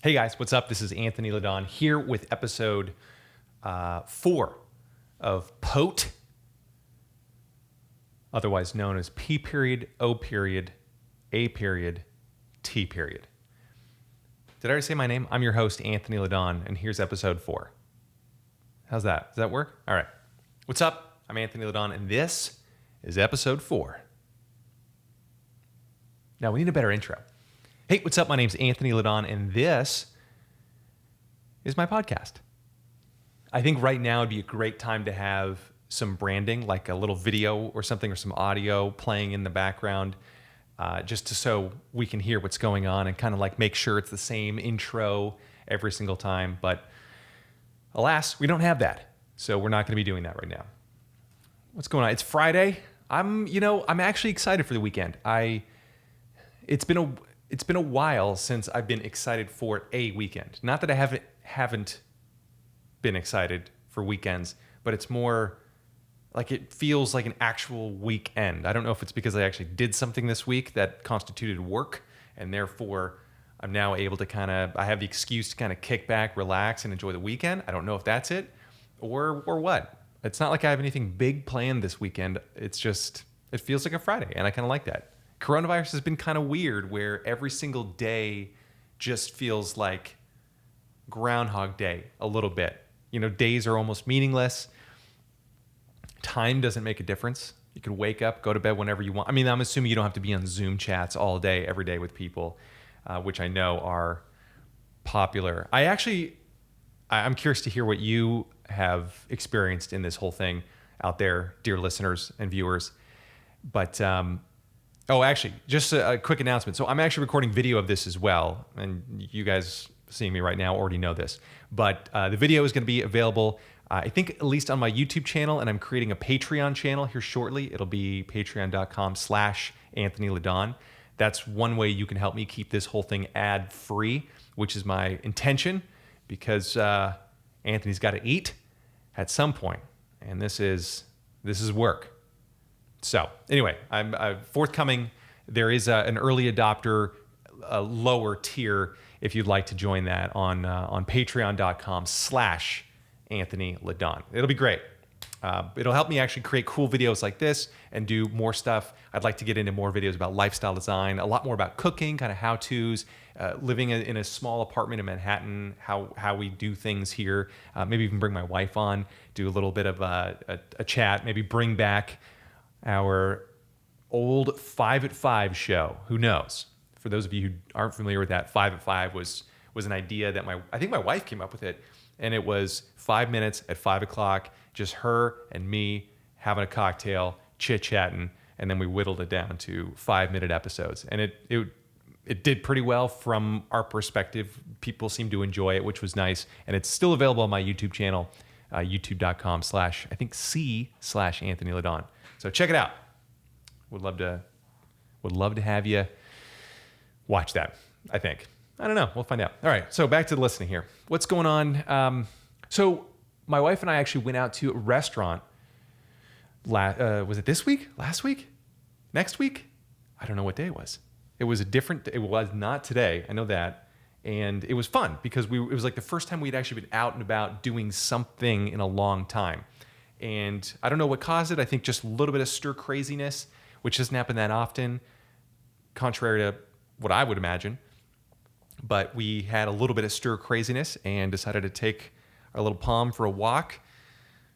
Hey guys, what's up? This is Anthony Ladon here with episode 4 of P.O.A.T, otherwise known as P.O.A.T. Did I already say my name? I'm your host, Anthony Ladon, and here's episode 4. How's that? Does that work? All right. What's up? I'm Anthony Ladon, and this is episode 4. Now, we need a better intro. Hey, what's up? My name's Anthony Ladon, and this is my podcast. I think right now would be a great time to have some branding, like a little video or something, or some audio playing in the background, so we can hear what's going on and kind of like make sure it's the same intro every single time. But alas, we don't have that, so we're not going to be doing that right now. What's going on? It's Friday. I'm actually excited for the weekend. It's been a while since I've been excited for a weekend. Not that I haven't been excited for weekends, but it's more like it feels like an actual weekend. I don't know if it's because I actually did something this week that constituted work, and therefore I'm now able to I have the excuse to kind of kick back, relax, and enjoy the weekend. I don't know if that's it or what. It's not like I have anything big planned this weekend. It's just, it feels like a Friday, and I kind of like that. Coronavirus has been kind of weird where every single day just feels like Groundhog Day a little bit. Days are almost meaningless. Time doesn't make a difference. You can wake up, go to bed whenever you want. I mean, I'm assuming you don't have to be on Zoom chats all day, every day with people, which I know are popular. I'm curious to hear what you have experienced in this whole thing out there, dear listeners and viewers. But, actually, just a quick announcement. So I'm actually recording video of this as well, and you guys seeing me right now already know this. But the video is going to be available, I think, at least on my YouTube channel, and I'm creating a Patreon channel here shortly. It'll be patreon.com/Anthony Ladon. That's one way you can help me keep this whole thing ad-free, which is my intention, because Anthony's got to eat at some point, and this is work. So anyway, I'm forthcoming. There is an early adopter, lower tier, if you'd like to join that on patreon.com/Anthony Ladon. It'll be great. It'll help me actually create cool videos like this and do more stuff. I'd like to get into more videos about lifestyle design, a lot more about cooking, kind of how-tos, living in a small apartment in Manhattan, how we do things here. Maybe even bring my wife on, do a little bit of a chat, maybe bring back our old 5 at 5 show. Who knows? For those of you who aren't familiar with that, 5 at 5 was an idea that I think my wife came up with it, and it was 5 minutes at 5 o'clock, just her and me having a cocktail, chit-chatting, and then we whittled it down to 5-minute episodes. And it did pretty well from our perspective. People seemed to enjoy it, which was nice. And it's still available on my YouTube channel, youtube.com/C/Anthony Ladon. So check it out. Would love to have you watch that, I think. I don't know. We'll find out. All right. So back to the listening here. What's going on? So my wife and I actually went out to a restaurant. Was it this week? Last week? Next week? I don't know what day it was. It was not today. I know that. And it was fun because it was like the first time we'd actually been out and about doing something in a long time. And I don't know what caused it. I think just a little bit of stir craziness, which doesn't happen that often, contrary to what I would imagine. But we had a little bit of stir craziness and decided to take our little Palm for a walk.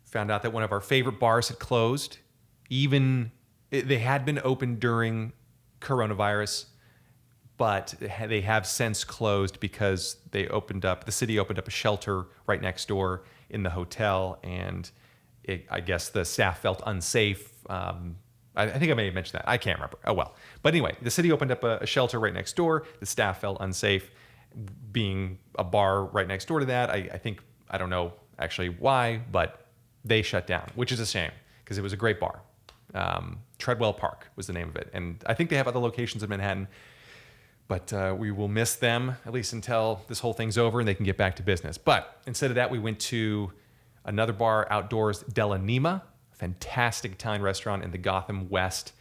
Found out that one of our favorite bars had closed. They had been open during coronavirus, but they have since closed because the city opened up a shelter right next door in the hotel, and I guess the staff felt unsafe. I think I may have mentioned that. I can't remember. Oh, well. But anyway, the city opened up a shelter right next door. The staff felt unsafe being a bar right next door to that. I don't know actually why, but they shut down, which is a shame because it was a great bar. Treadwell Park was the name of it. And I think they have other locations in Manhattan, but we will miss them at least until this whole thing's over and they can get back to business. But instead of that, we went to another bar outdoors, Della Nima, fantastic Italian restaurant in the Gotham West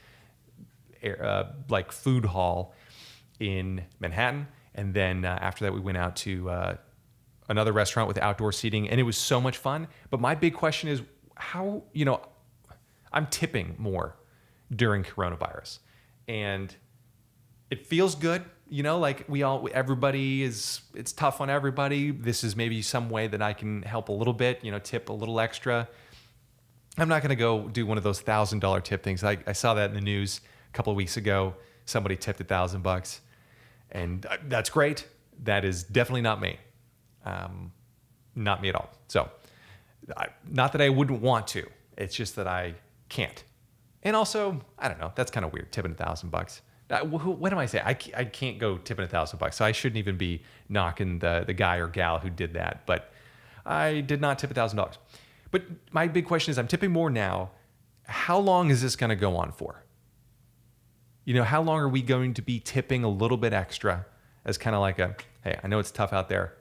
food hall in Manhattan. And then after that, we went out to another restaurant with outdoor seating, and it was so much fun. But my big question is how, I'm tipping more during coronavirus, and it feels good. Like it's tough on everybody. This is maybe some way that I can help a little bit, tip a little extra. I'm not going to go do one of those $1,000 tip things. I saw that in the news a couple of weeks ago. Somebody tipped $1,000, and that's great. That is definitely not me. Not me at all. So, not that I wouldn't want to. It's just that I can't. And also, I don't know. That's kind of weird, tipping $1,000. What am I saying? I can't go tipping $1,000, so I shouldn't even be knocking the guy or gal who did that. But I did not tip $1,000. But my big question is, I'm tipping more now. How long is this going to go on for? How long are we going to be tipping a little bit extra as kind of like hey, I know it's tough out there.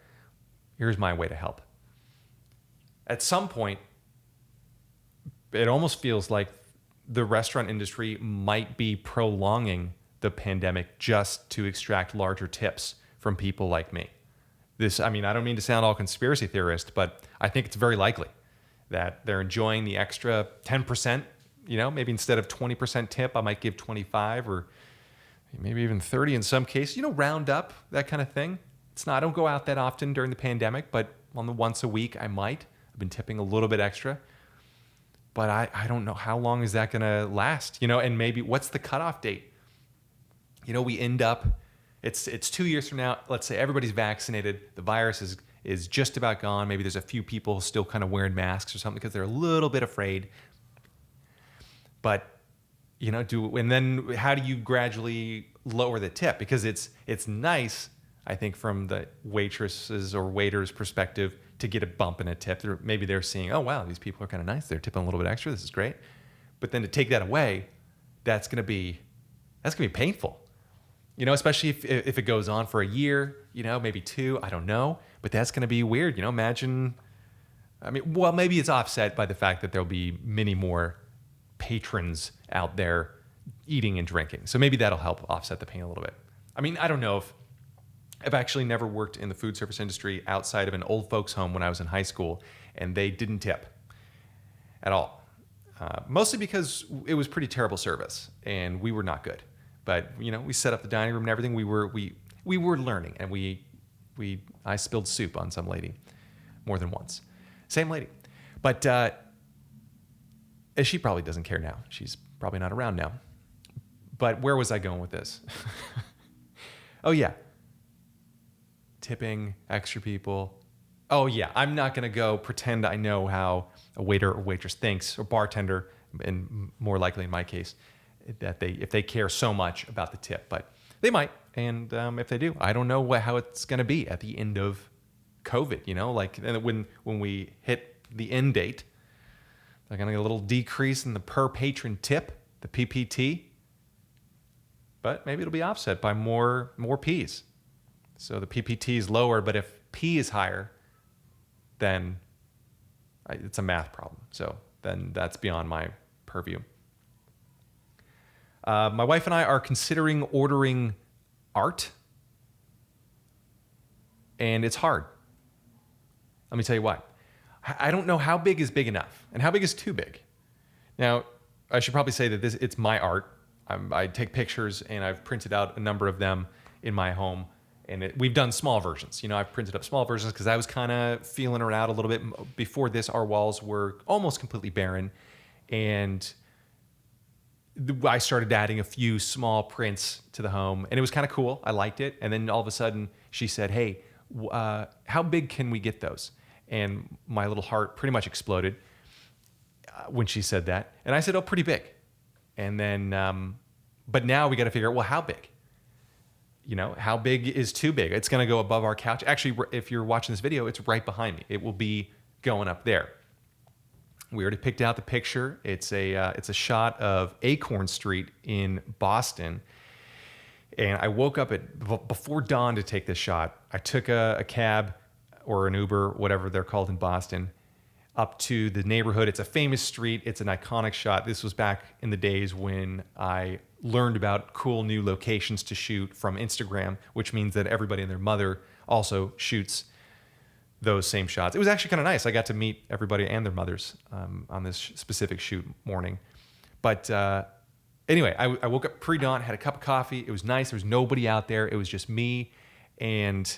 Here's my way to help. At some point, it almost feels like the restaurant industry might be prolonging the pandemic just to extract larger tips from people like me. I don't mean to sound all conspiracy theorist, but I think it's very likely that they're enjoying the extra 10%, maybe instead of 20% tip, I might give 25 or maybe even 30 in some cases, round up, that kind of thing. I don't go out that often during the pandemic, but on the once a week, I might. I've been tipping a little bit extra. But I don't know how long is that going to last, and maybe what's the cutoff date? We end up, it's 2 years from now, let's say everybody's vaccinated, the virus is just about gone. Maybe there's a few people still kind of wearing masks or something because they're a little bit afraid. But, and then how do you gradually lower the tip? Because it's nice, I think, from the waitresses or waiters' perspective to get a bump in a tip. Maybe they're seeing, oh, wow, these people are kind of nice. They're tipping a little bit extra. This is great. But then to take that away, that's going to be painful. Especially if it goes on for a year, maybe 2, I don't know. But that's going to be weird. Imagine, maybe it's offset by the fact that there'll be many more patrons out there eating and drinking. So maybe that'll help offset the pain a little bit. I don't know if I've actually never worked in the food service industry outside of an old folks home when I was in high school, and they didn't tip at all. Mostly because it was pretty terrible service, and we were not good. But we set up the dining room and everything. We were learning, and I spilled soup on some lady more than once. Same lady, but she probably doesn't care now. She's probably not around now. But where was I going with this? Oh yeah. Tipping extra people. Oh yeah, I'm not going to go pretend I know how a waiter or waitress thinks, or bartender, and more likely in my case, that if they care so much about the tip, but they might. And if they do, I don't know how it's going to be at the end of COVID. Like when we hit the end date, they're going to get a little decrease in the per patron tip, the PPT, but maybe it'll be offset by more P's. So the PPT is lower, but if P is higher, then it's a math problem. So then that's beyond my purview. My wife and I are considering ordering art, and it's hard. Let me tell you why. I don't know how big is big enough, and how big is too big. Now, I should probably say that it's my art. I take pictures, and I've printed out a number of them in my home. And we've done small versions. I've printed up small versions because I was kind of feeling around a little bit. Before this, our walls were almost completely barren. And I started adding a few small prints to the home. And it was kind of cool. I liked it. And then all of a sudden, she said, hey, how big can we get those? And my little heart pretty much exploded when she said that. And I said, oh, pretty big. And then, but now we got to figure out, well, how big? How big is too big? It's going to go above our couch. Actually, if you're watching this video, it's right behind me. It will be going up there. We already picked out the picture. It's a shot of Acorn Street in Boston. And I woke up before dawn to take this shot. I took a cab or an Uber, whatever they're called in Boston, up to the neighborhood. It's a famous street. It's an iconic shot. This was back in the days when I learned about cool new locations to shoot from Instagram, which means that everybody and their mother also shoots those same shots. It was actually kind of nice. I got to meet everybody and their mothers on this specific shoot morning. But anyway, I woke up pre-dawn, had a cup of coffee. It was nice. There was nobody out there. It was just me, and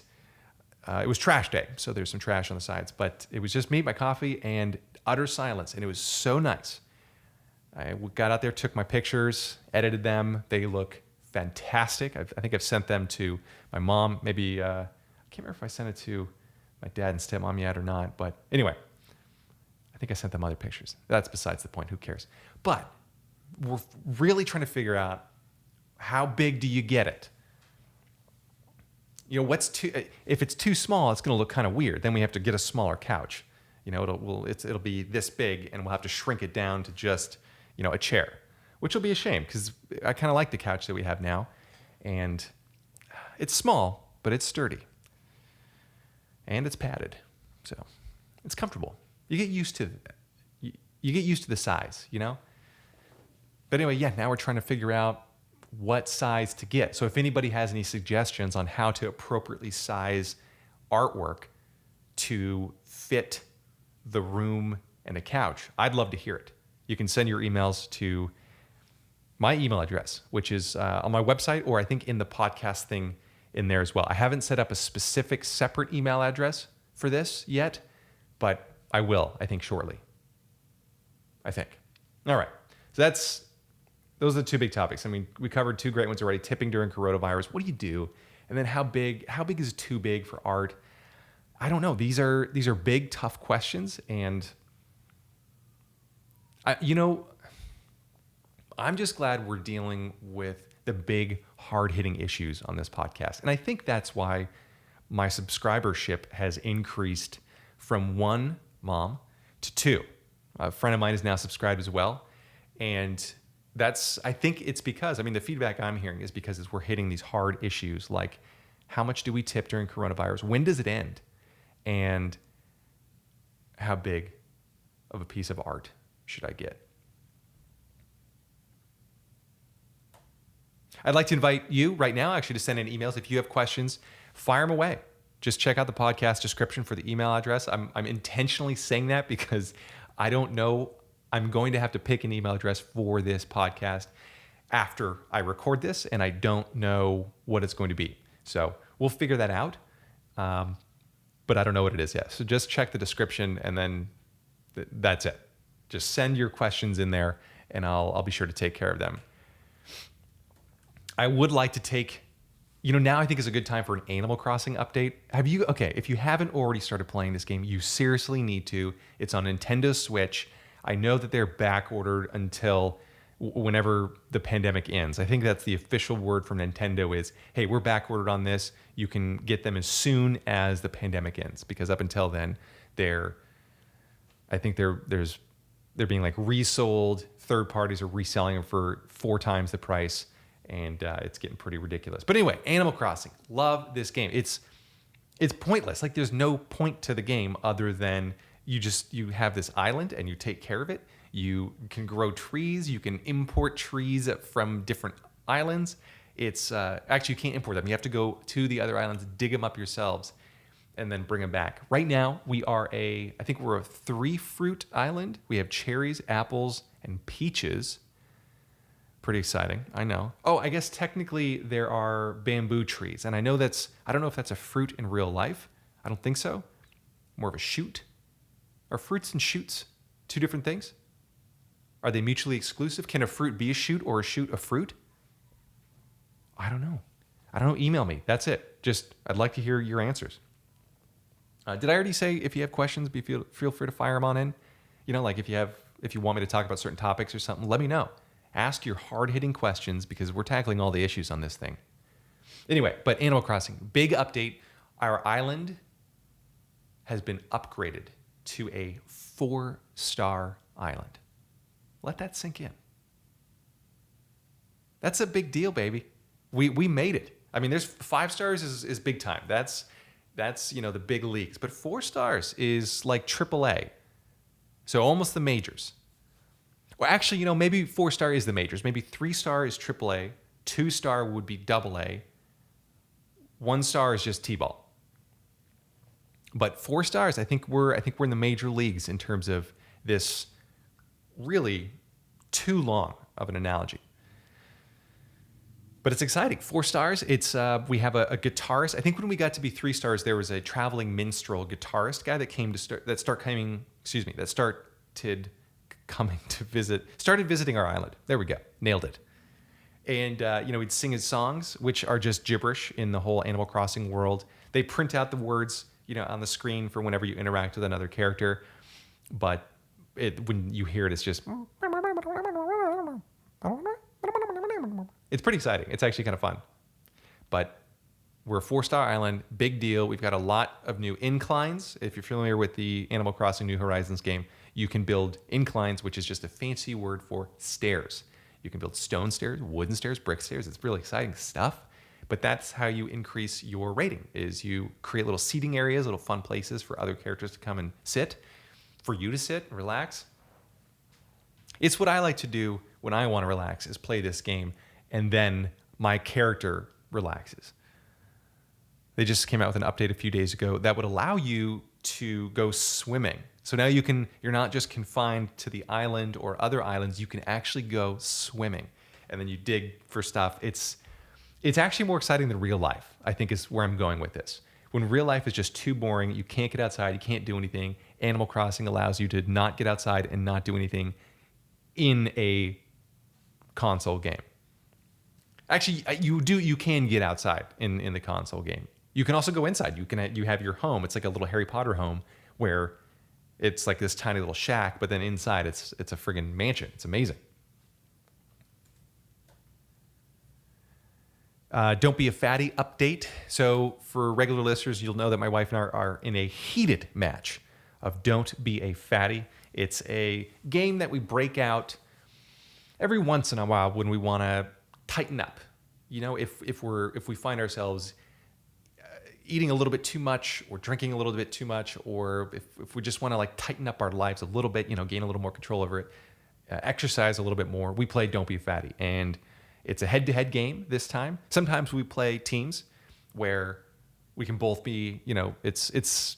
it was trash day, so there's some trash on the sides. But it was just me, my coffee, and utter silence, and it was so nice. I got out there, took my pictures, edited them. They look fantastic. I think I've sent them to my mom. Maybe, I can't remember if I sent it to my dad and stepmom yet or not. But anyway, I think I sent them other pictures. That's besides the point. Who cares? But we're really trying to figure out, how big do you get it? You know, if it's too small, it's going to look kind of weird. Then we have to get a smaller couch. You know, it'll be this big, and we'll have to shrink it down to just, you know, a chair, which will be a shame because I kind of like the couch that we have now, and it's small, but it's sturdy, and it's padded, so it's comfortable. You get used to you get used to the size, you know. But anyway, yeah, now we're trying to figure out what size to get. So if anybody has any suggestions on how to appropriately size artwork to fit the room and a couch, I'd love to hear it. You can send your emails to my email address, which is on my website, or I think in the podcast thing in there as well. I haven't set up a specific separate email address for this yet, but I will, I think, shortly. I think. All right. So those are the two big topics. I mean, we covered two great ones already. Tipping during coronavirus. What do you do? And then how big is too big for art? I don't know. These are big, tough questions. And I'm just glad we're dealing with the big, hard-hitting issues on this podcast. And I think that's why my subscribership has increased from 1 mom to 2. A friend of mine is now subscribed as well. And I think it's because, the feedback I'm hearing is because we're hitting these hard issues like, how much do we tip during coronavirus? When does it end? And how big of a piece of art should I get? I'd like to invite you right now actually to send in emails. If you have questions, fire them away. Just check out the podcast description for the email address. I'm intentionally saying that because I don't know. I'm going to have to pick an email address for this podcast after I record this, and I don't know what it's going to be. So we'll figure that out, but I don't know what it is yet. So just check the description, and then that's it. Just send your questions in there, and I'll be sure to take care of them. I would like to take, now I think is a good time for an Animal Crossing update. If you haven't already started playing this game, you seriously need to. It's on Nintendo Switch. I know that they're back ordered until whenever the pandemic ends. I think that's the official word from Nintendo is, hey, we're back ordered on this. You can get them as soon as the pandemic ends, because up until then, they're being like resold. Third parties are reselling them for 4 times the price, and it's getting pretty ridiculous. But anyway, Animal Crossing, love this game. It's pointless. Like, there's no point to the game other than you have this island and you take care of it. You can grow trees. You can import trees from different islands. It's actually, you can't import them. You have to go to the other islands, dig them up yourselves, and then bring them back. Right now, I think we're a 3-fruit island. We have cherries, apples, and peaches. Pretty exciting, I know. Oh, I guess technically there are bamboo trees. And I don't know if that's a fruit in real life. I don't think so. More of a shoot. Are fruits and shoots 2 different things? Are they mutually exclusive? Can a fruit be a shoot or a shoot a fruit? I don't know. Email me. That's it. I'd like to hear your answers. Did I already say if you have questions, feel free to fire them on in? Like if you want me to talk about certain topics or something, let me know. Ask your hard-hitting questions because we're tackling all the issues on this thing. Anyway, but Animal Crossing, big update. Our island has been upgraded to a 4-star island. Let that sink in. That's a big deal, baby. We made it. There's 5 stars is big time. That's the big leagues. But 4 stars is like AAA. So almost the majors. Well, actually, maybe 4-star is the majors. Maybe 3-star is AAA, 2-star would be AA, 1-star is just T-ball. But 4 stars, I think we're in the major leagues in terms of this really too long of an analogy. But it's exciting. 4 stars. It's we have a guitarist. I think when we got to be 3 stars, there was a traveling minstrel guitarist guy that started visiting our island. There we go. Nailed it. And he'd sing his songs, which are just gibberish in the whole Animal Crossing world. They print out the words, on the screen for whenever you interact with another character. But when you hear it, it's just... It's pretty exciting. It's actually kind of fun. But we're a 4-star island. Big deal. We've got a lot of new inclines. If you're familiar with the Animal Crossing New Horizons game, you can build inclines, which is just a fancy word for stairs. You can build stone stairs, wooden stairs, brick stairs. It's really exciting stuff. But that's how you increase your rating, is you create little seating areas, little fun places for other characters to come and sit, for you to sit and relax. It's what I like to do when I want to relax, is play this game, and then my character relaxes. They just came out with an update a few days ago that would allow you to go swimming. So now you're not just confined to the island or other islands, you can actually go swimming. And then you dig for stuff. It's actually more exciting than real life, I think, is where I'm going with this. When real life is just too boring, you can't get outside, you can't do anything. Animal Crossing allows you to not get outside and not do anything in a console game. Actually, you can get outside in the console game. You can also go inside. You have your home. It's like a little Harry Potter home where it's like this tiny little shack, but then inside it's a friggin' mansion. It's amazing. Don't be a fatty update. So for regular listeners, you'll know that my wife and I are in a heated match of Don't Be a Fatty. It's a game that we break out every once in a while when we want to tighten up. If we find ourselves eating a little bit too much or drinking a little bit too much, or if we just want to tighten up our lives a little bit, gain a little more control over it, exercise a little bit more, we play Don't Be a Fatty. And it's a head-to-head game this time. Sometimes we play teams where we can both be, it's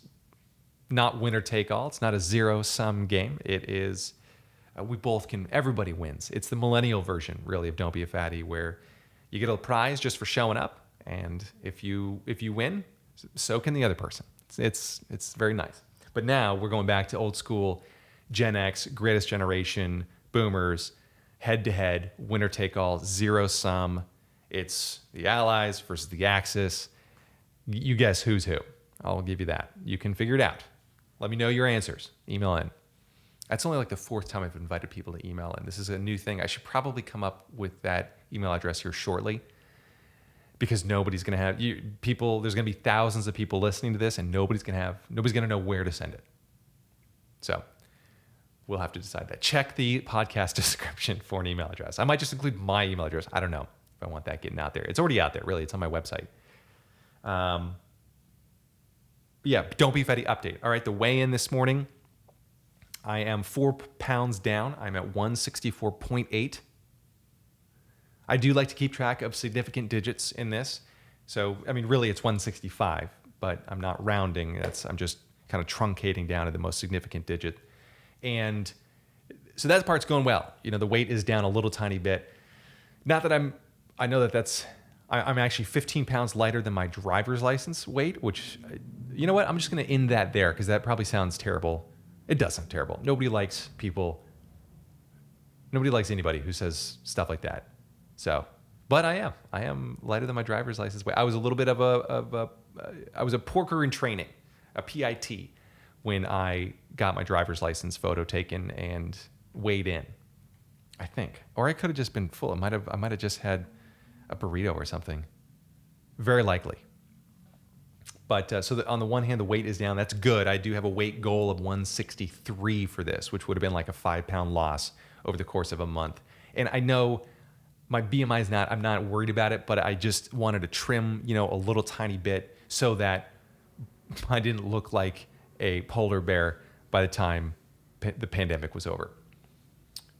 not winner take all. It's not a zero-sum game. It is, everybody wins. It's the millennial version, really, of Don't Be a Fatty, where you get a prize just for showing up. And if you win, so can the other person. It's very nice. But now we're going back to old school Gen X, greatest generation, boomers, head-to-head, winner-take-all, zero-sum. It's the Allies versus the Axis. You guess who's who. I'll give you that. You can figure it out. Let me know your answers. Email in. That's only the 4th time I've invited people to email in. This is a new thing. I should probably come up with that email address here shortly, because nobody's going to have people. There's going to be thousands of people listening to this, and nobody's going to know where to send it. So we'll have to decide that. Check the podcast description for an email address. I might just include my email address. I don't know if I want that getting out there. It's already out there, really. It's on my website. Yeah, Don't Be Fatty update. All right, the weigh-in this morning, I am 4 pounds down. I'm at 164.8. I do like to keep track of significant digits in this. So, really it's 165, but I'm not rounding. I'm just kind of truncating down to the most significant digit. And so that part's going well. The weight is down a little tiny bit. Not that I know that I'm actually 15 pounds lighter than my driver's license weight, which, you know what? I'm just going to end that there, because that probably sounds terrible. It does sound terrible. Nobody likes anybody who says stuff like that. So, but I am lighter than my driver's license weight. I was a little bit I was a porker in training, a P.I.T, when I got my driver's license photo taken and weighed in, I think. Or I could have just been full. I might have just had a burrito or something. Very likely. But on the one hand, the weight is down. That's good. I do have a weight goal of 163 for this, which would have been like a 5-pound loss over the course of a month. And I know my BMI is I'm not worried about it, but I just wanted to trim, a little tiny bit so that I didn't look like a polar bear by the time the pandemic was over.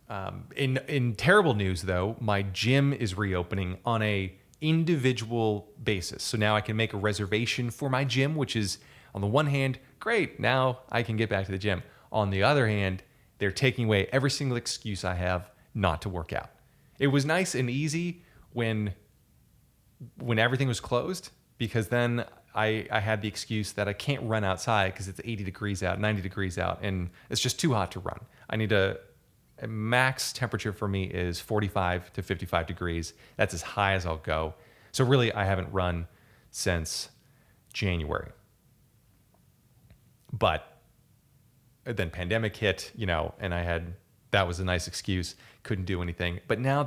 In terrible news, though, my gym is reopening on a individual basis. So now I can make a reservation for my gym, which is, on the one hand, great. Now I can get back to the gym. On the other hand, they're taking away every single excuse I have not to work out. It was nice and easy when everything was closed, because then I had the excuse that I can't run outside because it's 80 degrees out, 90 degrees out, and it's just too hot to run. I need a max temperature for me is 45 to 55 degrees. That's as high as I'll go. So really, I haven't run since January. But then pandemic hit, and that was a nice excuse. Couldn't do anything. But now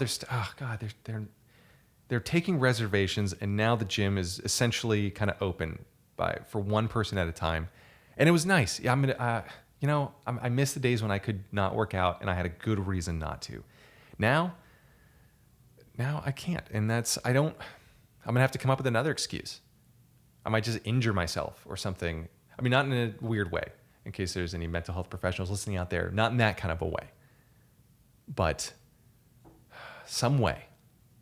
they're taking reservations, and now the gym is essentially kind of open for one person at a time. And it was nice. Yeah, I miss the days when I could not work out and I had a good reason not to. Now I can't. And I'm going to have to come up with another excuse. I might just injure myself or something. I mean, not in a weird way, in case there's any mental health professionals listening out there, not in that kind of a way, but some way.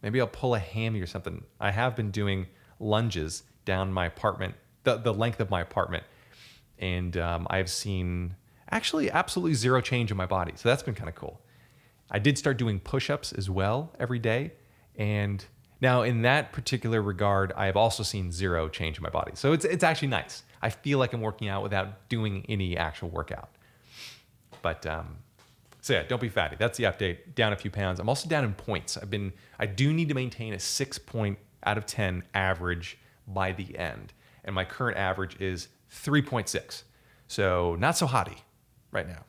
Maybe I'll pull a hammy or something. I have been doing lunges down my apartment, the length of my apartment. And I've seen actually absolutely zero change in my body. So that's been kind of cool. I did start doing push-ups as well every day. And now in that particular regard, I have also seen zero change in my body. So it's actually nice. I feel like I'm working out without doing any actual workout. But so yeah, don't be fatty. That's the update. Down a few pounds. I'm also down in points. I do need to maintain a 6 point out of 10 average by the end. And my current average is 3.6. So not so hotty right now.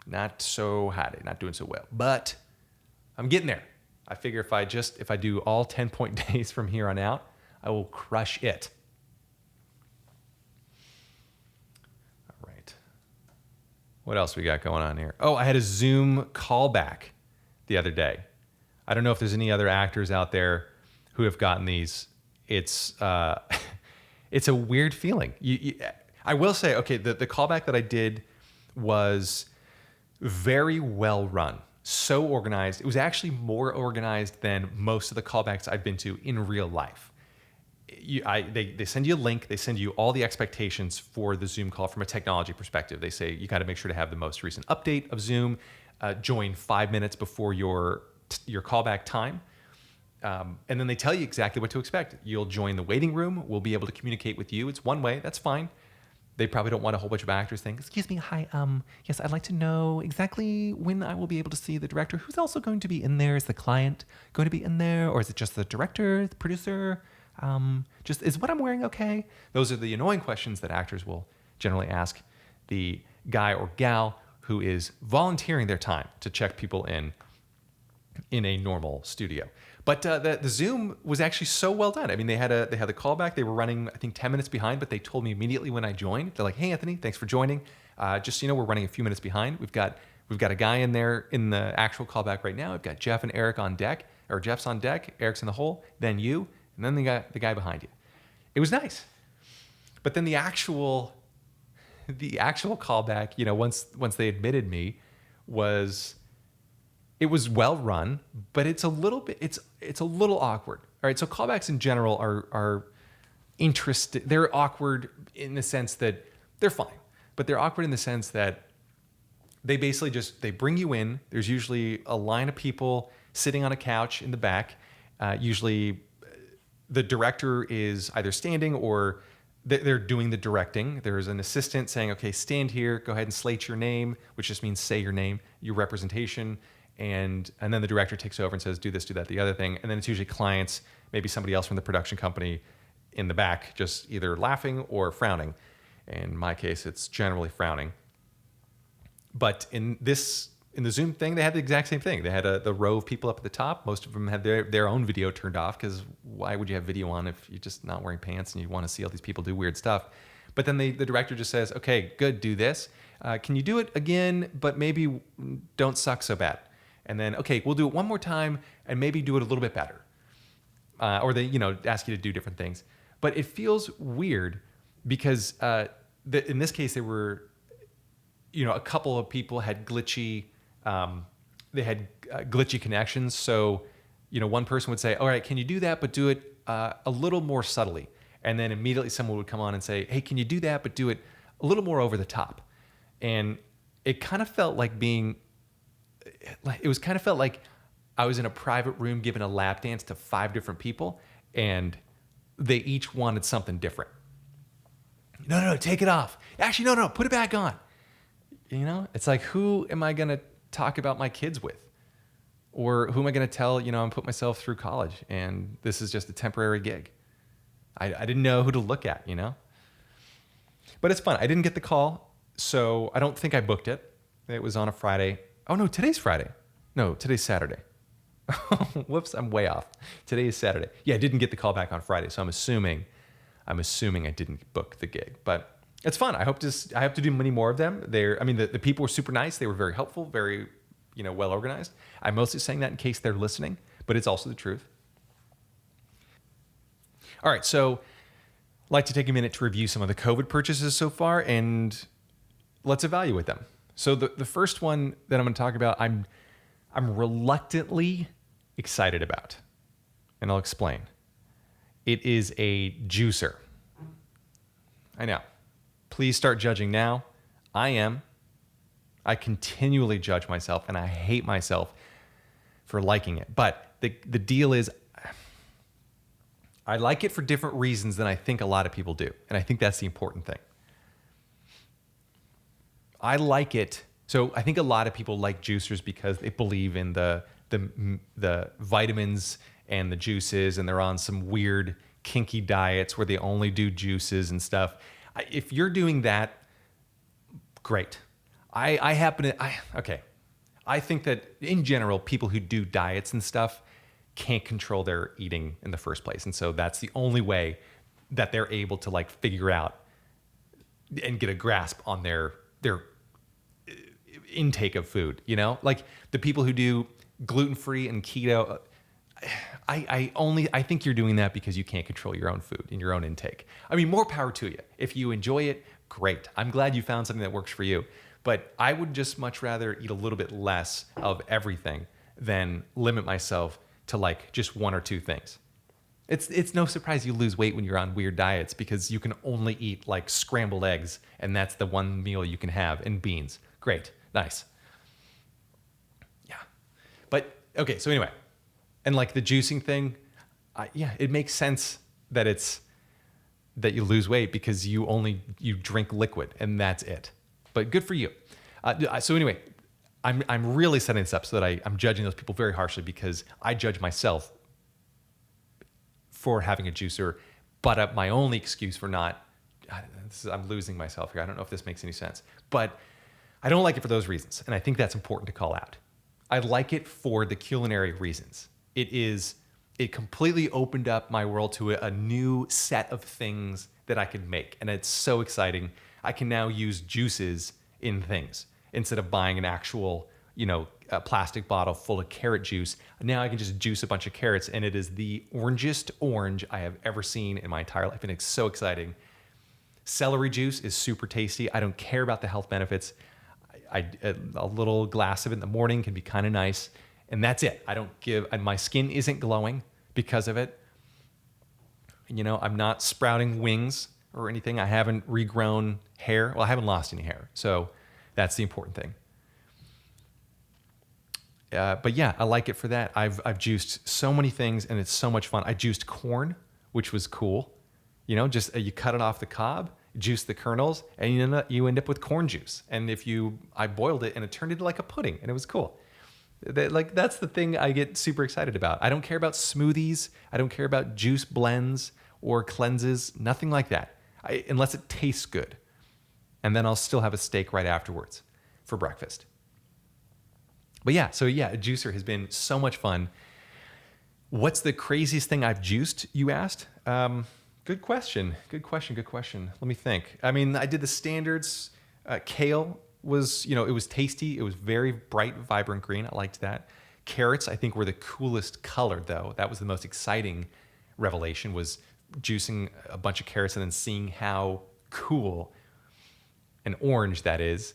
Not so hotty, not doing so well. But I'm getting there. I figure if I do all 10-point days from here on out, I will crush it. All right. What else we got going on here? Oh, I had a Zoom callback the other day. I don't know if there's any other actors out there who have gotten these. It's it's a weird feeling. I will say, okay, the callback that I did was very well run, so organized. It was actually more organized than most of the callbacks I've been to in real life. They send you a link. They send you all the expectations for the Zoom call from a technology perspective. They say you got to make sure to have the most recent update of Zoom, join 5 minutes before your callback time. And then they tell you exactly what to expect. You'll join the waiting room. We'll be able to communicate with you. It's one way. That's fine. They probably don't want a whole bunch of actors saying, "Excuse me, hi, yes, I'd like to know exactly when I will be able to see the director. Who's also going to be in there? Is the client going to be in there? Or is it just the director, the producer? Just is what I'm wearing okay?" Those are the annoying questions that actors will generally ask the guy or gal who is volunteering their time to check people in a normal studio. But the Zoom was actually so well done. I mean, they had the callback. They were running, I think, 10 minutes behind, but they told me immediately when I joined. They're like, "Hey, Anthony, thanks for joining. Just so you know, we're running a few minutes behind. We've got a guy in there in the actual callback right now. We've got Jeff and Eric on deck, or Jeff's on deck, Eric's in the hole, then you, and then the guy behind you." It was nice. But then the actual callback, once they admitted me, it was well run, but it's a little awkward. All right, so callbacks in general are interesting. They're awkward in the sense that they're fine, but they're awkward in the sense that they basically they bring you in. There's usually a line of people sitting on a couch in the back. Usually the director is either standing or they're doing the directing. There's an assistant saying, "Okay, stand here, go ahead and slate your name," which just means say your name, your representation. And then the director takes over and says, "Do this, do that, the other thing." And then it's usually clients, maybe somebody else from the production company in the back, just either laughing or frowning. In my case, it's generally frowning. But in the Zoom thing, they had the exact same thing. They had the row of people up at the top. Most of them had their own video turned off, because why would you have video on if you're just not wearing pants and you want to see all these people do weird stuff? But then the director just says, "Okay, good, do this. Can you do it again, but maybe don't suck so bad? And then, okay, we'll do it one more time and maybe do it a little bit better." Or they, ask you to do different things. But it feels weird because in this case, there were, a couple of people had glitchy they had glitchy connections. So, one person would say, all right, can you do that, but do it a little more subtly? And then immediately someone would come on and say, hey, can you do that, but do it a little more over the top? And it kind of felt like felt like I was in a private room giving a lap dance to 5 different people, and they each wanted something different. No, take it off. Actually, no, put it back on. It's like, who am I going to talk about my kids with? Or who am I going to tell, I'm putting myself through college and this is just a temporary gig? I didn't know who to look at, But it's fun. I didn't get the call, so I don't think I booked it. It was on a Friday. Oh, no, today's Friday. No, today's Saturday. Whoops, I'm way off. Today is Saturday. Yeah, I didn't get the call back on Friday, so I'm assuming I didn't book the gig. But it's fun. I hope to do many more of them. The people were super nice. They were very helpful, very, well organized. I'm mostly saying that in case they're listening, but it's also the truth. All right, so I'd like to take a minute to review some of the COVID purchases so far, and let's evaluate them. So the first one that I'm going to talk about, I'm reluctantly excited about, and I'll explain. It is a juicer. I know. Please start judging now. I am. I continually judge myself, and I hate myself for liking it. But the deal is, I like it for different reasons than I think a lot of people do, and I think that's the important thing. I like it. So I think a lot of people like juicers because they believe in the vitamins and the juices, and they're on some weird kinky diets where they only do juices and stuff. If you're doing that, great. I think that in general, people who do diets and stuff can't control their eating in the first place. And so that's the only way that they're able to figure out and get a grasp on their intake of food, like the people who do gluten-free and keto. I think you're doing that because you can't control your own food and your own intake. I mean, more power to you. If you enjoy it, great. I'm glad you found something that works for you. But I would just much rather eat a little bit less of everything than limit myself to just 1 or 2 things. It's no surprise you lose weight when you're on weird diets because you can only eat scrambled eggs, and that's the one meal you can have, and beans. Great. Nice. Yeah. But okay, so anyway, and the juicing thing, it makes sense that you lose weight because you drink liquid and that's it. But good for you. So anyway, I'm really setting this up so that I'm judging those people very harshly because I judge myself for having a juicer, but my only excuse for not, I'm losing myself here. I don't know if this makes any sense, but I don't like it for those reasons. And I think that's important to call out. I like it for the culinary reasons. It completely opened up my world to a new set of things that I can make. And it's so exciting. I can now use juices in things instead of buying an actual, a plastic bottle full of carrot juice. Now I can just juice a bunch of carrots, and it is the orangest orange I have ever seen in my entire life. And it's so exciting. Celery juice is super tasty. I don't care about the health benefits. A little glass of it in the morning can be kind of nice. And that's it. And my skin isn't glowing because of it. I'm not sprouting wings or anything. I haven't regrown hair. Well, I haven't lost any hair. So that's the important thing. But yeah, I like it for that. I've juiced so many things, and it's so much fun. I juiced corn, which was cool. Just you cut it off the cob, juice the kernels, and you end up with corn juice. And I boiled it, and it turned into like a pudding, and it was cool. That's the thing I get super excited about. I don't care about smoothies. I don't care about juice blends or cleanses. Nothing like that, unless it tastes good. And then I'll still have a steak right afterwards for breakfast. But yeah, a juicer has been so much fun. What's the craziest thing I've juiced, you asked? Good question. Let me think. I mean, I did the standards. Kale was, it was tasty. It was very bright, vibrant green. I liked that. Carrots, I think, were the coolest color, though. That was the most exciting revelation, was juicing a bunch of carrots and then seeing how cool and orange that is.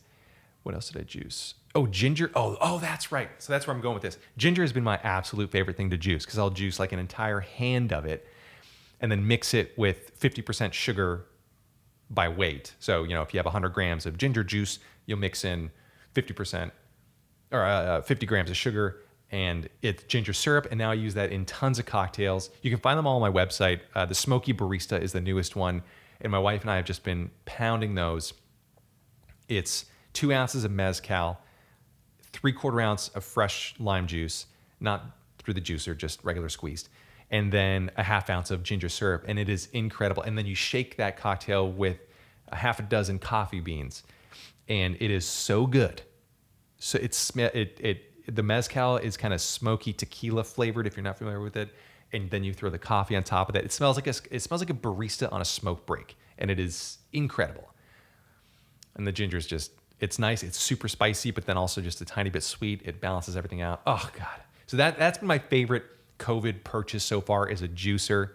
What else did I juice? Oh, ginger. Oh, that's right. So that's where I'm going with this. Ginger has been my absolute favorite thing to juice because I'll juice like an entire hand of it and then mix it with 50% sugar by weight. So, if you have 100 grams of ginger juice, you'll mix in 50% or 50 grams of sugar, and it's ginger syrup. And now I use that in tons of cocktails. You can find them all on my website. The Smoky Barista is the newest one. And my wife and I have just been pounding those. It's 2 ounces of mezcal, 3/4 ounce of fresh lime juice, not through the juicer, just regular squeezed, and then a 1/2 ounce of ginger syrup. And it is incredible. And then you shake that cocktail with a 6 coffee beans, and it is so good. So the mezcal is kind of smoky tequila flavored if you're not familiar with it, and then you throw the coffee on top of it. It smells like a barista on a smoke break, and it is incredible. And the ginger is just, it's nice. It's super spicy, but then also just a tiny bit sweet. It balances everything out. Oh God! So that's been my favorite COVID purchase so far is a juicer.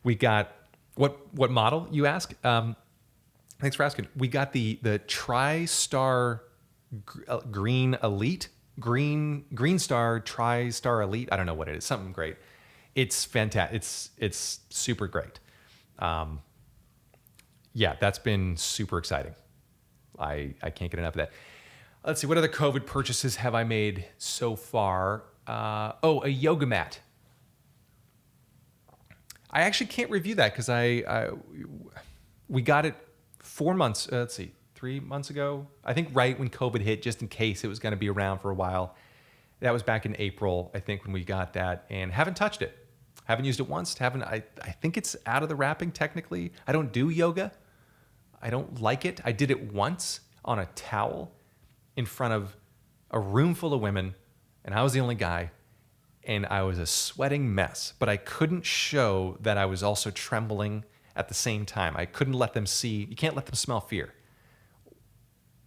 We got what model, you ask? Thanks for asking. We got the TriStar Green Elite, Green Star TriStar Elite. I don't know what it is. Something great. It's fantastic. It's super great. Yeah, that's been super exciting. I can't get enough of that. Let's see. What other COVID purchases have I made so far? A yoga mat. I actually can't review that because we got it 4 months. 3 months ago. I think right when COVID hit, just in case it was going to be around for a while. That was back in April, I think, when we got that, and haven't touched it. Haven't used it once. I think it's out of the wrapping technically. I don't do yoga. I don't like it. I did it once on a towel in front of a room full of women, and I was the only guy, and I was a sweating mess, but I couldn't show that I was also trembling at the same time. I couldn't let them see. You can't let them smell fear.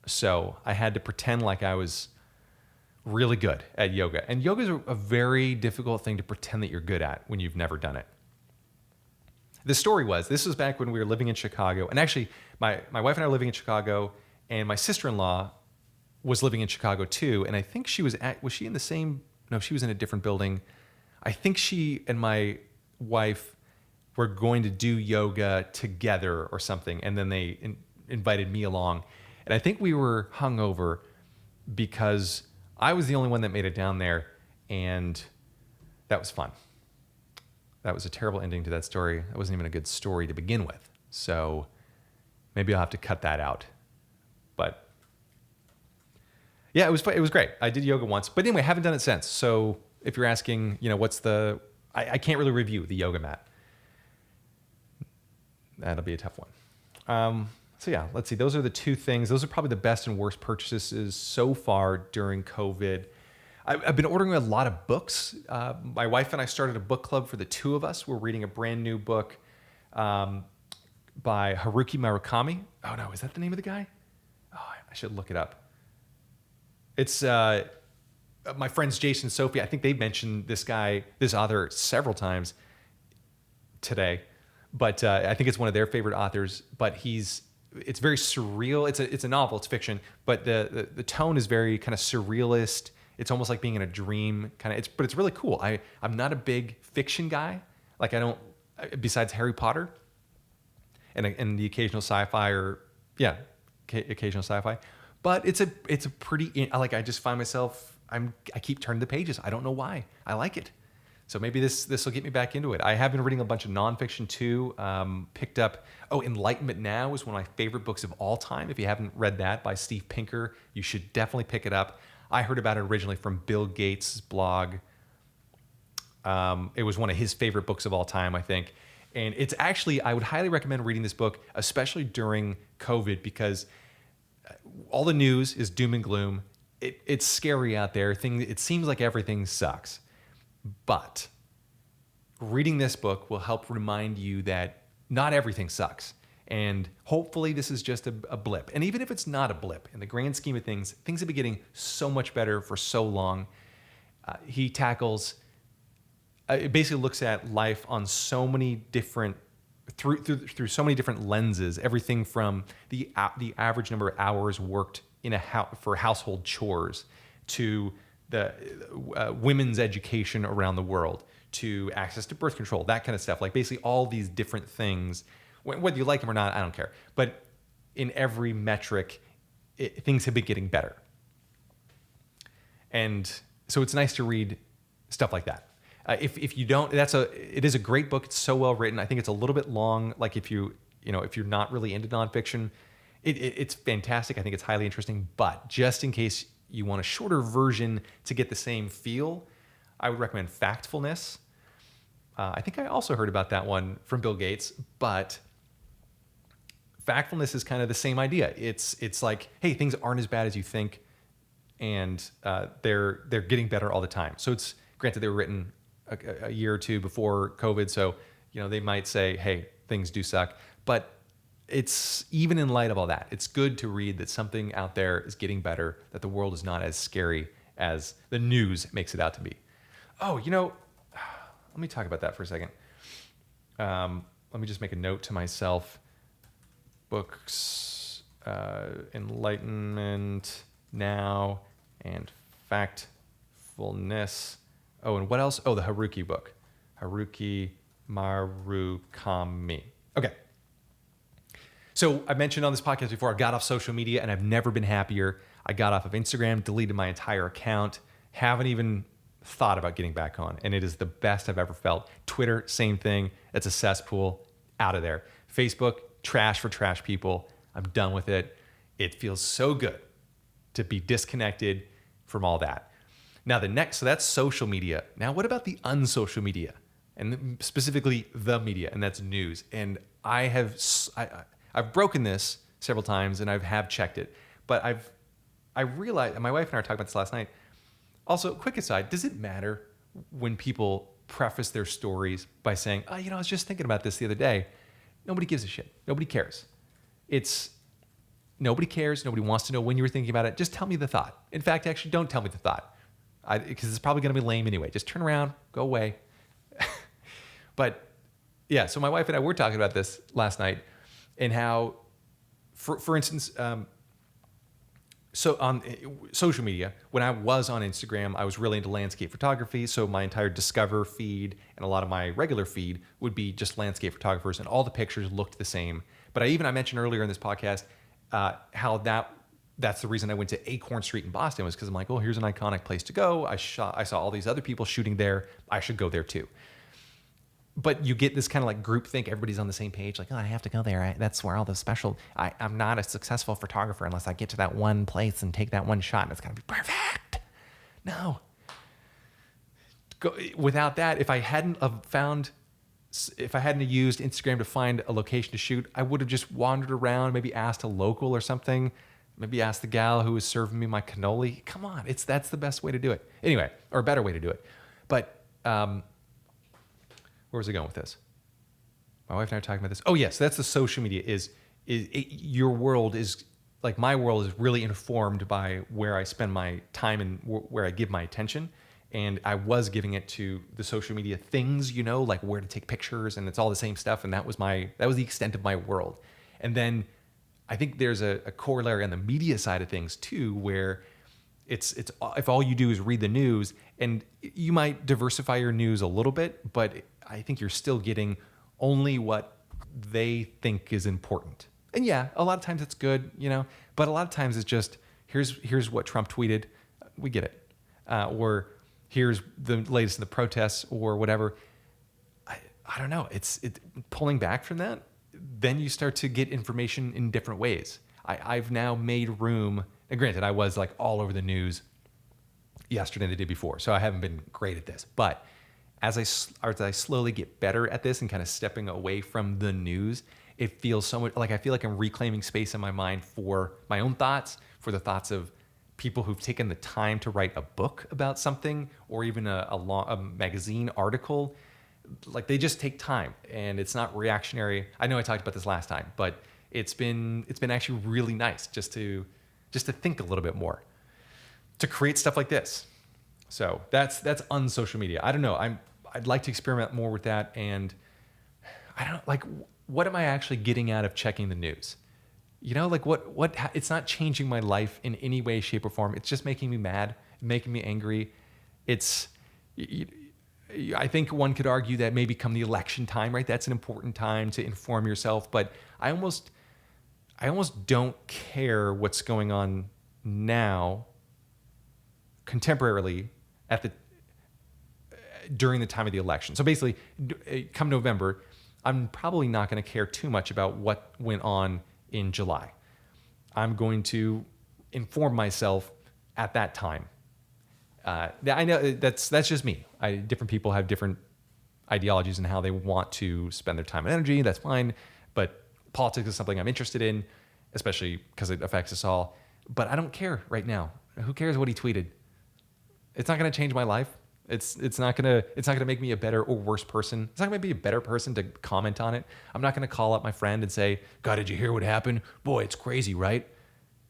So I had to pretend like I was really good at yoga. And yoga is a very difficult thing to pretend that you're good at when you've never done it. The story was, this was back when we were living in Chicago. And actually, my wife and I were living in Chicago, and my sister-in-law was living in Chicago too. And I think she was she in the same, no, she was in a different building. I think she and my wife were going to do yoga together or something. And then they invited me along. And I think we were hungover because I was the only one that made it down there. And that was fun. That was a terrible ending to that story. That wasn't even a good story to begin with. So maybe I'll have to cut that out. But yeah, it was great. I did yoga once. But anyway, I haven't done it since. So if you're asking, what's I can't really review the yoga mat. That'll be a tough one. So yeah, let's see. Those are the two things. Those are probably the best and worst purchases so far during COVID. I've been ordering a lot of books. My wife and I started a book club for the two of us. We're reading a brand new book by Haruki Murakami. Oh no, is that the name of the guy? Oh, I should look it up. It's my friends Jason and Sophie. I think they mentioned this author several times today. But I think it's one of their favorite authors. But it's very surreal. It's a novel. It's fiction. But the tone is very kind of surrealist. It's almost like being in a dream kind of. But it's really cool. I'm not a big fiction guy. Like I don't. Besides Harry Potter, and the occasional sci-fi occasional sci-fi. But it's a pretty. Like I just find myself. I keep turning the pages. I don't know why. I like it. So maybe this will get me back into it. I have been reading a bunch of nonfiction too. Picked up, Enlightenment Now is one of my favorite books of all time. If you haven't read that by Steve Pinker, you should definitely pick it up. I heard about it originally from Bill Gates' blog. It was one of his favorite books of all time, I think. And it's actually, I would highly recommend reading this book, especially during COVID, because all the news is doom and gloom. It's scary out there. It seems like everything sucks. But reading this book will help remind you that not everything sucks. And hopefully this is just a blip. And even if it's not a blip, in the grand scheme of things have been getting so much better for so long. He tackles, it basically looks at life on so many different, through so many different lenses. Everything from the average number of hours worked in for household chores, to the women's education around the world, to access to birth control, that kind of stuff. Like basically all these different things, whether you like them or not, I don't care. But in every metric, things have been getting better. And so it's nice to read stuff like that. If you don't, it is a great book. It's so well written. I think it's a little bit long. Like if you're not really into nonfiction, it's fantastic. I think it's highly interesting. But just in case you want a shorter version to get the same feel, I would recommend Factfulness. I think I also heard about that one from Bill Gates, but Factfulness is kind of the same idea. It's like, hey, things aren't as bad as you think, and they're getting better all the time. So it's granted they were written a year or two before COVID, so they might say, hey, things do suck, but it's even in light of all that, it's good to read that something out there is getting better, that the world is not as scary as the news makes it out to be. Oh, let me talk about that for a second. Let me just make a note to myself. Books, Enlightenment Now, and Factfulness. Oh, and what else? Oh, the Haruki book. Haruki Murakami. Okay. So I mentioned on this podcast before, I got off social media and I've never been happier. I got off of Instagram, deleted my entire account, haven't even thought about getting back on. And it is the best I've ever felt. Twitter, same thing. It's a cesspool, out of there. Facebook, trash for trash people. I'm done with it. It feels so good to be disconnected from all that. Now so that's social media. Now what about the unsocial media? And specifically the media, and that's news. And I've broken this several times and I have checked it, but I realized, and my wife and I were talking about this last night. Also, quick aside, does it matter when people preface their stories by saying, oh, I was just thinking about this the other day? Nobody gives a shit. Nobody cares. Nobody cares. Nobody wants to know when you were thinking about it. Just tell me the thought. In fact, actually, don't tell me the thought, because it's probably going to be lame anyway. Just turn around, go away. But yeah, so my wife and I were talking about this last night, and how, for instance, so on social media, when I was on Instagram, I was really into landscape photography. So my entire Discover feed and a lot of my regular feed would be just landscape photographers, and all the pictures looked the same. But I mentioned earlier in this podcast how that's the reason I went to Acorn Street in Boston, was because I'm like, oh, here's an iconic place to go. I saw all these other people shooting there. I should go there too. But you get this kind of like group think. Everybody's on the same page. Like, oh, I have to go there. That's where all the special. I'm not a successful photographer unless I get to that one place and take that one shot, and it's gonna be perfect. No. Without that, if I hadn't used Instagram to find a location to shoot, I would have just wandered around, maybe asked a local or something, maybe asked the gal who was serving me my cannoli. Come on, that's the best way to do it. Anyway, or a better way to do it. But where was I going with this? My wife and I are talking about this. Oh yes, that's the social media. Your world is like, my world is really informed by where I spend my time and where I give my attention. And I was giving it to the social media things, like where to take pictures, and it's all the same stuff. And that was the extent of my world. And then I think there's a corollary on the media side of things too, where it's if all you do is read the news, and you might diversify your news a little bit, but I think you're still getting only what they think is important. And yeah, a lot of times it's good, but a lot of times it's just, here's what Trump tweeted. We get it. Or here's the latest in the protests or whatever. I don't know. It's pulling back from that. Then you start to get information in different ways. I've now made room. And granted, I was like all over the news yesterday and the day before, so I haven't been great at this. But as I slowly get better at this and kind of stepping away from the news, it feels so much like I feel like I'm reclaiming space in my mind for my own thoughts, for the thoughts of people who've taken the time to write a book about something, or even a magazine article. Like, they just take time, and it's not reactionary. I know I talked about this last time, but it's been actually really nice just to think a little bit more, to create stuff like this. So that's unsocial media. I don't know. I'd like to experiment more with that, and I don't like, what am I actually getting out of checking the news? Like it's not changing my life in any way, shape, or form. It's just making me mad, making me angry. It's, I think one could argue that maybe come the election time, right? That's an important time to inform yourself. But I almost don't care what's going on now, contemporarily, during the time of the election. So basically, come November, I'm probably not going to care too much about what went on in July. I'm going to inform myself at that time. I know that's just me. Different people have different ideologies and how they want to spend their time and energy. That's fine. But politics is something I'm interested in, especially because it affects us all. But I don't care right now. Who cares what he tweeted? It's not going to change my life. It's not gonna make me a better or worse person. It's not gonna be a better person to comment on it. I'm not gonna call up my friend and say, "God, did you hear what happened? Boy, it's crazy, right?"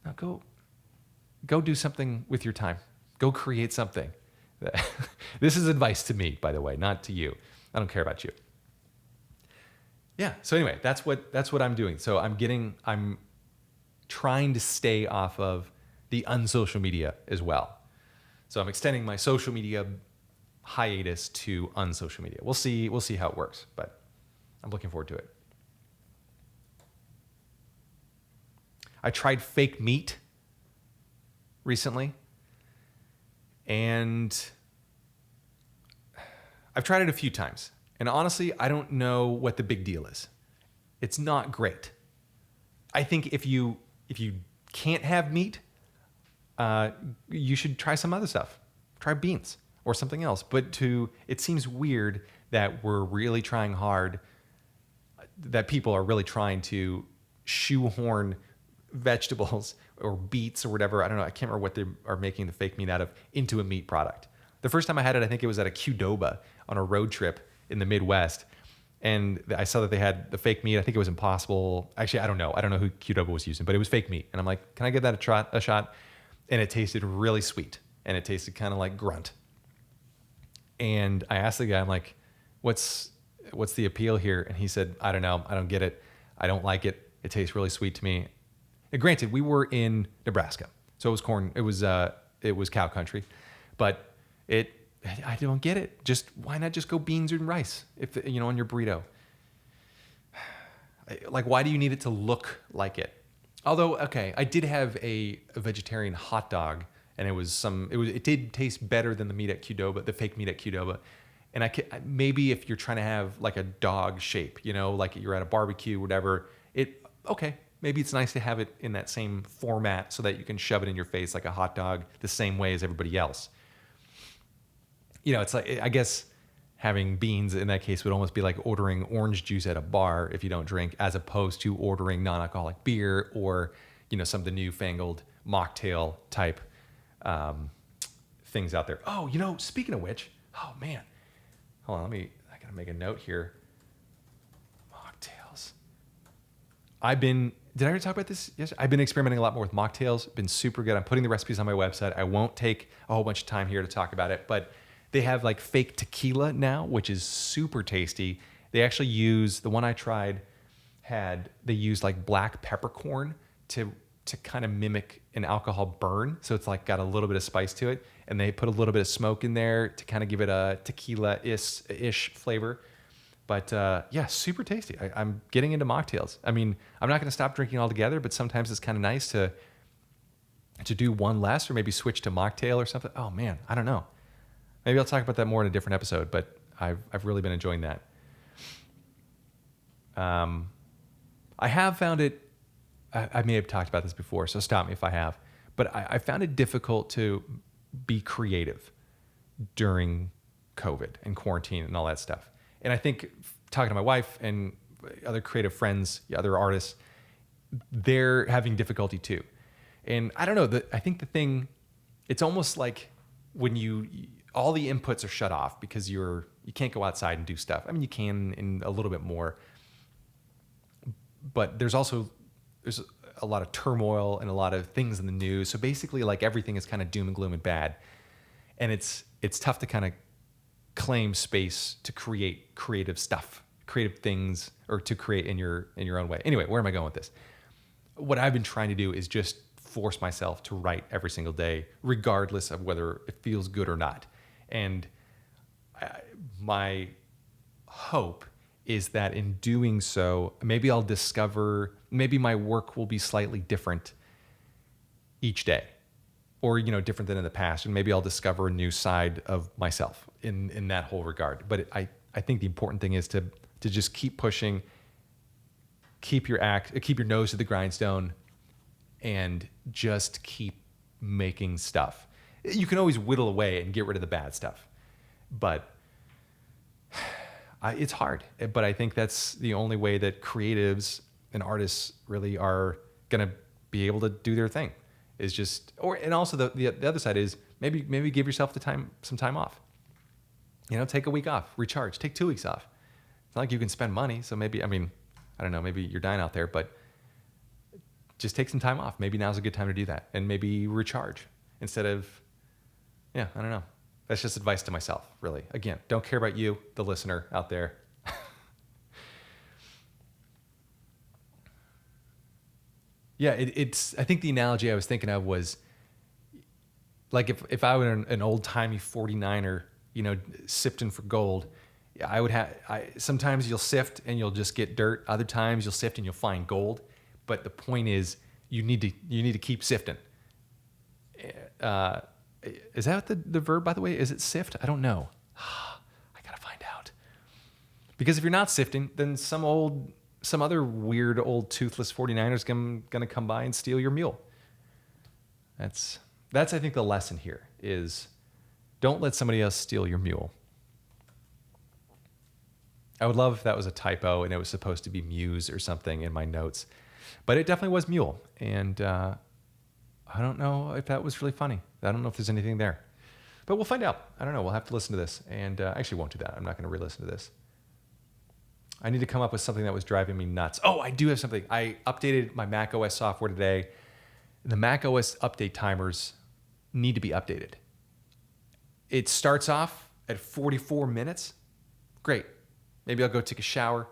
Now go do something with your time. Go create something. This is advice to me, by the way, not to you. I don't care about you. Yeah. So anyway, that's what I'm doing. So I'm trying to stay off of the unsocial media as well. So I'm extending my social media hiatus to unsocial media. We'll see how it works, but I'm looking forward to it. I tried fake meat recently, and I've tried it a few times. And honestly, I don't know what the big deal is. It's not great. I think if you can't have meat, you should try some other stuff. Try beans or something else. But it seems weird that we're really trying hard, that people are really trying to shoehorn vegetables or beets or whatever, I don't know, I can't remember what they are making the fake meat out of, into a meat product. The first time I had it, I think it was at a Qdoba on a road trip in the Midwest. And I saw that they had the fake meat. I think it was Impossible. Actually, I don't know who Qdoba was using, but it was fake meat. And I'm like, can I give that a shot? And it tasted really sweet. And it tasted kind of like grunt. And I asked the guy, I'm like, what's the appeal here? And he said, I don't know. I don't get it. I don't like it. It tastes really sweet to me. And granted, we were in Nebraska, so it was corn. It was cow country, but I don't get it. Just why not just go beans and rice on your burrito? Like, why do you need it to look like it? Although, okay, I did have a vegetarian hot dog, and it did taste better than the meat at Qdoba, the fake meat at Qdoba. And maybe if you're trying to have like a dog shape, like you're at a barbecue, whatever, maybe it's nice to have it in that same format so that you can shove it in your face like a hot dog the same way as everybody else. It's like, I guess having beans in that case would almost be like ordering orange juice at a bar if you don't drink, as opposed to ordering non-alcoholic beer or, some of the newfangled mocktail type things out there. Oh, speaking of which, oh man, hold on, I gotta make a note here. Mocktails. Did I already talk about this? Yes, I've been experimenting a lot more with mocktails. Been super good. I'm putting the recipes on my website. I won't take a whole bunch of time here to talk about it, but they have like fake tequila now, which is super tasty. They actually use, the one I tried they used like black peppercorn to kind of mimic an alcohol burn. So it's like got a little bit of spice to it. And they put a little bit of smoke in there to kind of give it a tequila-ish flavor. But yeah, super tasty. I'm getting into mocktails. I mean, I'm not going to stop drinking altogether, but sometimes it's kind of nice to do one less or maybe switch to mocktail or something. Oh man, I don't know. Maybe I'll talk about that more in a different episode, but I've really been enjoying that. I have found it, I may have talked about this before, so stop me if I have, but I found it difficult to be creative during COVID and quarantine and all that stuff. And I think talking to my wife and other creative friends, other artists, they're having difficulty too. And I don't know, I think the thing, it's almost like when all the inputs are shut off because you can't go outside and do stuff. I mean, you can in a little bit more, but there's a lot of turmoil and a lot of things in the news. So basically like everything is kind of doom and gloom and bad. And it's tough to kind of claim space to create creative stuff, creative things, or to create in your own way. Anyway, where am I going with this? what I've been trying to do is just force myself to write every single day, regardless of whether it feels good or not. And my hope is that in doing so, maybe I'll discover, maybe my work will be slightly different each day, or, different than in the past. And maybe I'll discover a new side of myself in that whole regard. But I think the important thing is to just keep pushing, keep your nose to the grindstone, and just keep making stuff. You can always whittle away and get rid of the bad stuff, but it's hard. But I think that's the only way that creatives and artists really are going to be able to do their thing. Is just, and also the other side is maybe give yourself some time off. Take a week off, recharge, take 2 weeks off. It's not like you can spend money, so maybe, I don't know, maybe you're dying out there, but just take some time off. Maybe now's a good time to do that, and maybe recharge instead of, I don't know. That's just advice to myself, really. Again, don't care about you, the listener out there. Yeah, it's. I think the analogy I was thinking of was like if I were an old timey 49er, sifting for gold, I would have. Sometimes you'll sift and you'll just get dirt. Other times you'll sift and you'll find gold. But the point is, you need to keep sifting. Is that the verb, by the way? Is it sift? I don't know. I gotta find out. Because if you're not sifting, then some other weird old toothless 49er's gonna come by and steal your mule. That's I think the lesson here is, don't let somebody else steal your mule. I would love if that was a typo and it was supposed to be muse or something in my notes, but it definitely was mule. And I don't know if that was really funny. I don't know if there's anything there, but we'll find out. I don't know. We'll have to listen to this, and I actually won't do that. I'm not going to re-listen to this. I need to come up with something that was driving me nuts. Oh, I do have something. I updated my macOS software today. The macOS update timers need to be updated. It starts off at 44 minutes. Great. Maybe I'll go take a shower.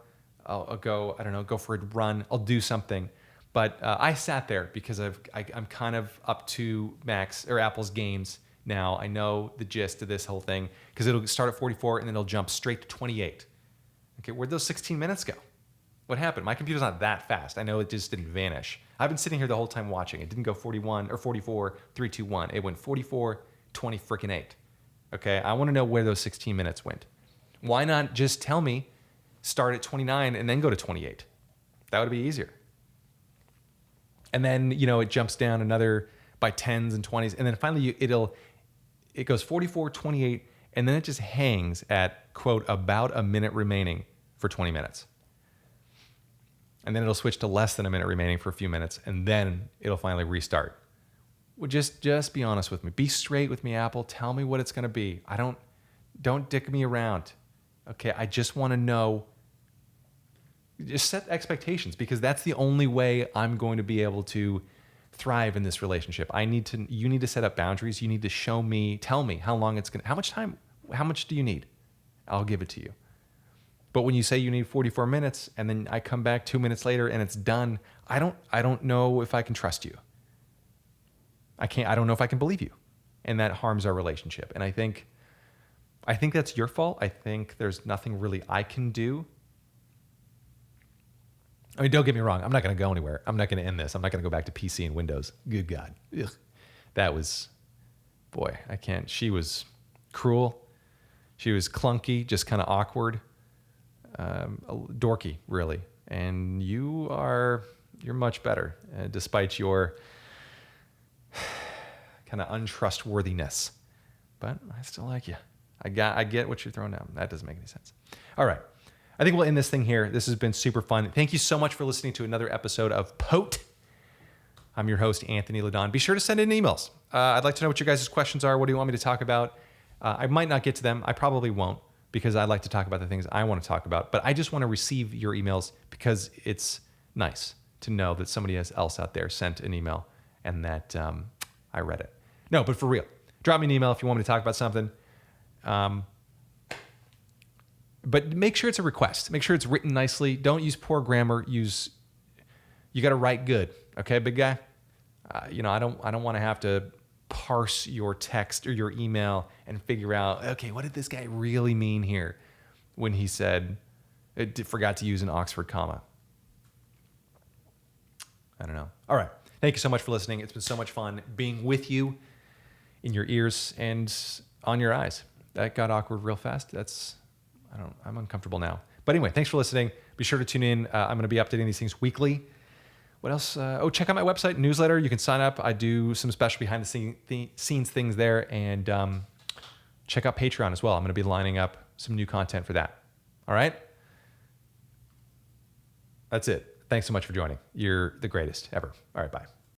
I'll go, I don't know, go for a run. I'll do something. But I sat there because I'm kind of up to Apple's games now. I know the gist of this whole thing because it'll start at 44 and then it'll jump straight to 28. Okay, where'd those 16 minutes go? What happened? My computer's not that fast. I know it just didn't vanish. I've been sitting here the whole time watching. It didn't go 41 or 44, 3, 2, 1. It went 44, 20 freaking 8. Okay, I want to know where those 16 minutes went. Why not just tell me start at 29 and then go to 28? That would be easier. And then, it jumps down another by 10s and 20s. And then finally it goes 44, 28, and then it just hangs at, quote, about a minute remaining for 20 minutes. And then it'll switch to less than a minute remaining for a few minutes, and then it'll finally restart. Well, just be honest with me. Be straight with me, Apple. Tell me what it's going to be. Don't dick me around. Okay, I just want to know. Just set expectations, because that's the only way I'm going to be able to thrive in this relationship. You need to set up boundaries. You need to tell me how long it's going to, how much do you need? I'll give it to you. But when you say you need 44 minutes and then I come back 2 minutes later and it's done, I don't know if I can trust you. I don't know if I can believe you. And that harms our relationship. And I think that's your fault. I think there's nothing really I can do. I mean, don't get me wrong. I'm not going to go anywhere. I'm not going to end this. I'm not going to go back to PC and Windows. Good God. Ugh. That was, boy, I can't. She was cruel. She was clunky, just kind of awkward, dorky, really. And you're much better, despite your kind of untrustworthiness. But I still like you. I get what you're throwing down. That doesn't make any sense. All right. I think we'll end this thing here. This has been super fun. Thank you so much for listening to another episode of P.O.A.T. I'm your host, Anthony Ladon. Be sure to send in emails. I'd like to know what your guys' questions are. What do you want me to talk about? I might not get to them. I probably won't, because I like to talk about the things I want to talk about. But I just want to receive your emails, because it's nice to know that somebody else out there sent an email and that I read it. No, but for real, drop me an email if you want me to talk about something. But make sure it's a request. Make sure it's written nicely. Don't use poor grammar. You got to write good, Okay, big guy. I don't want to have to parse your text or your email and figure out, okay, what did this guy really mean here when he said it forgot to use an Oxford comma? I don't know. All right. Thank you so much for listening. It's been so much fun being with you in your ears and on your eyes. That got awkward real fast. I'm uncomfortable now. But anyway, thanks for listening. Be sure to tune in. I'm going to be updating these things weekly. What else? Check out my website, newsletter. You can sign up. I do some special behind the scenes things there. And check out Patreon as well. I'm going to be lining up some new content for that. All right? That's it. Thanks so much for joining. You're the greatest ever. All right, bye.